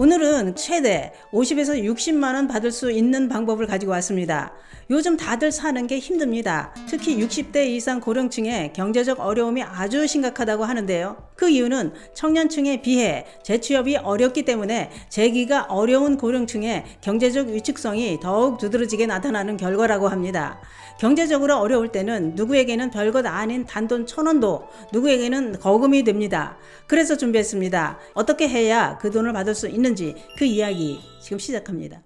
오늘은 최대 50에서 60만원 받을 수 있는 방법을 가지고 왔습니다. 요즘 다들 사는 게 힘듭니다. 특히 60대 이상 고령층의 경제적 어려움이 아주 심각하다고 하는데요. 그 이유는 청년층에 비해 재취업이 어렵기 때문에 재기가 어려운 고령층의 경제적 위축성이 더욱 두드러지게 나타나는 결과라고 합니다. 경제적으로 어려울 때는 누구에게는 별것 아닌 단돈 1,000원도 누구에게는 거금이 됩니다. 그래서 준비했습니다. 어떻게 해야 그 돈을 받을 수 있는지 그 이야기 지금 시작합니다.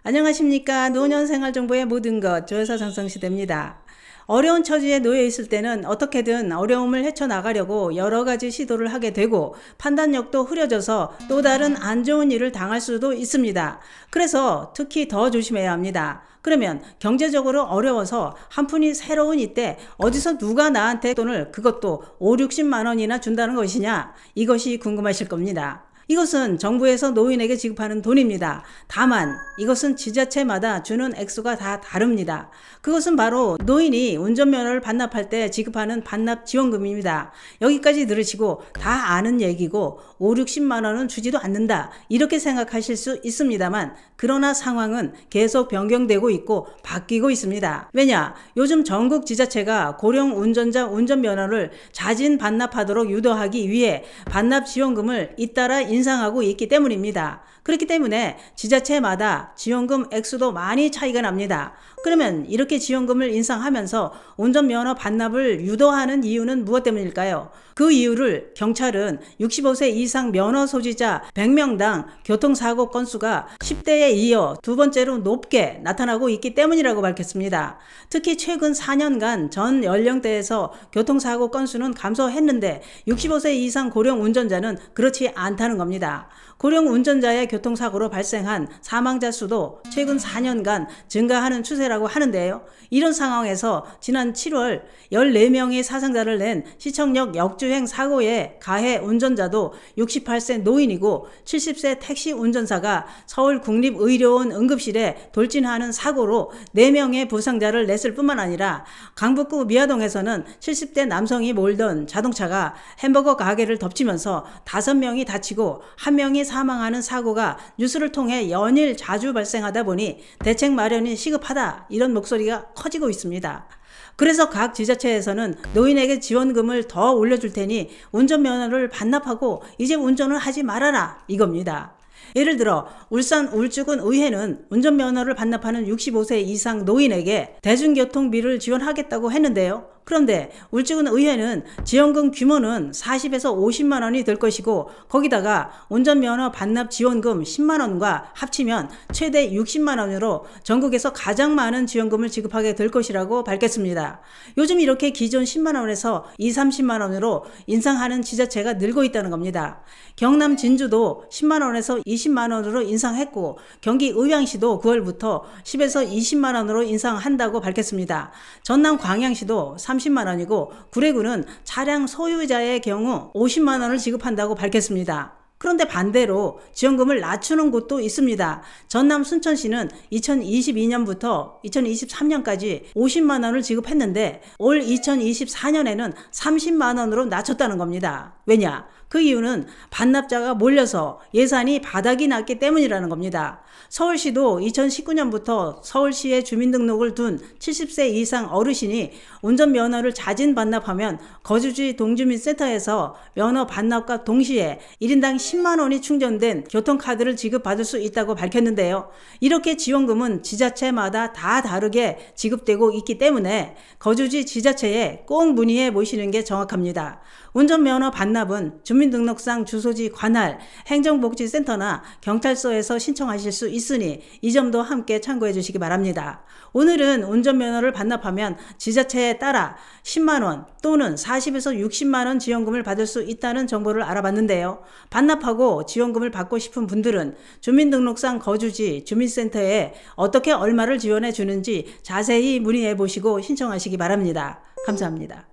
안녕하십니까. 노년생활정보의 모든 것 조여사 장성시대입니다. 어려운 처지에 놓여 있을 때는 어떻게든 어려움을 헤쳐나가려고 여러가지 시도를 하게 되고 판단력도 흐려져서 또 다른 안 좋은 일을 당할 수도 있습니다. 그래서 특히 더 조심해야 합니다. 그러면 경제적으로 어려워서 한 푼이 새로운 이때 어디서 누가 나한테 돈을 그것도 5, 60만 원이나 준다는 것이냐, 이것이 궁금하실 겁니다. 이것은 정부에서 노인에게 지급하는 돈입니다. 다만 이것은 지자체마다 주는 액수가 다 다릅니다. 그것은 바로 노인이 운전면허를 반납할 때 지급하는 반납지원금입니다. 여기까지 들으시고 다 아는 얘기고 5, 60만 원은 주지도 않는다 이렇게 생각하실 수 있습니다만, 그러나 상황은 계속 변경되고 있고 바뀌고 있습니다. 왜냐? 요즘 전국 지자체가 고령 운전자 운전면허를 자진 반납하도록 유도하기 위해 반납지원금을 잇따라 인상하고 있기 때문입니다. 그렇기 때문에 지자체마다 지원금 액수도 많이 차이가 납니다. 그러면 이렇게 지원금을 인상하면서 운전면허 반납을 유도하는 이유는 무엇 때문일까요? 그 이유를 경찰은 65세 이상 면허 소지자 100명당 교통사고 건수가 10대에 이어 두 번째로 높게 나타나고 있기 때문이라고 밝혔습니다. 특히 최근 4년간 전 연령대에서 교통사고 건수는 감소했는데 65세 이상 고령 운전자는 그렇지 않다는 겁니다. 고령 운전자의 교통사고로 발생한 사망자 수도 최근 4년간 증가하는 추세라고 하는데요. 이런 상황에서 지난 7월 14명의 사상자를 낸 시청역 역주행 사고의 가해 운전자도 68세 노인이고 70세 택시 운전사가 서울 국립의료원 응급실에 돌진하는 사고로 4명의 부상자를 냈을 뿐만 아니라 강북구 미아동에서는 70대 남성이 몰던 자동차가 햄버거 가게를 덮치면서 5명이 다치고 1명이 사망하는 사고가 뉴스를 통해 연일 자주 발생하다 보니 대책 마련이 시급하다, 이런 목소리가 커지고 있습니다. 그래서 각 지자체에서는 노인에게 지원금을 더 올려줄 테니 운전면허를 반납하고 이제 운전을 하지 말아라, 이겁니다. 예를 들어 울산 울주군 의회는 운전면허를 반납하는 65세 이상 노인에게 대중교통비를 지원하겠다고 했는데요. 그런데 울주군 의회는 지원금 규모는 40에서 50만 원이 될 것이고, 거기다가 운전면허 반납 지원금 10만 원과 합치면 최대 60만 원으로 전국에서 가장 많은 지원금을 지급하게 될 것이라고 밝혔습니다. 요즘 이렇게 기존 10만 원에서 20, 30만 원으로 인상하는 지자체가 늘고 있다는 겁니다. 경남 진주도 10만 원에서 20만 원으로 인상했고, 경기 의왕시도 9월부터 10에서 20만 원으로 인상한다고 밝혔습니다. 전남 광양시도 30만 원이고 구례구는 차량 소유자의 경우 50만 원을 지급한다고 밝혔습니다. 그런데 반대로 지원금을 낮추는 곳도 있습니다. 전남 순천시는 2022년부터 2023년까지 50만 원을 지급했는데 올 2024년에는 30만 원으로 낮췄다는 겁니다. 왜냐? 그 이유는 반납자가 몰려서 예산이 바닥이 났기 때문이라는 겁니다. 서울시도 2019년부터 서울시에 주민등록을 둔 70세 이상 어르신이 운전면허를 자진 반납하면 거주지 동주민센터에서 면허 반납과 동시에 1인당 10만 원이 충전된 교통카드를 지급받을 수 있다고 밝혔는데요. 이렇게 지원금은 지자체마다 다 다르게 지급되고 있기 때문에 거주지 지자체에 꼭 문의해 보시는 게 정확합니다. 운전면허 반납은 주민등록상 주소지 관할 행정복지센터나 경찰서에서 신청하실 수 있으니 이 점도 함께 참고해 주시기 바랍니다. 오늘은 운전면허를 반납하면 지자체에 따라 10만 원 또는 40에서 60만 원 지원금을 받을 수 있다는 정보를 알아봤는데요. 반납하고 지원금을 받고 싶은 분들은 주민등록상 거주지 주민센터에 어떻게 얼마를 지원해 주는지 자세히 문의해 보시고 신청하시기 바랍니다. 감사합니다.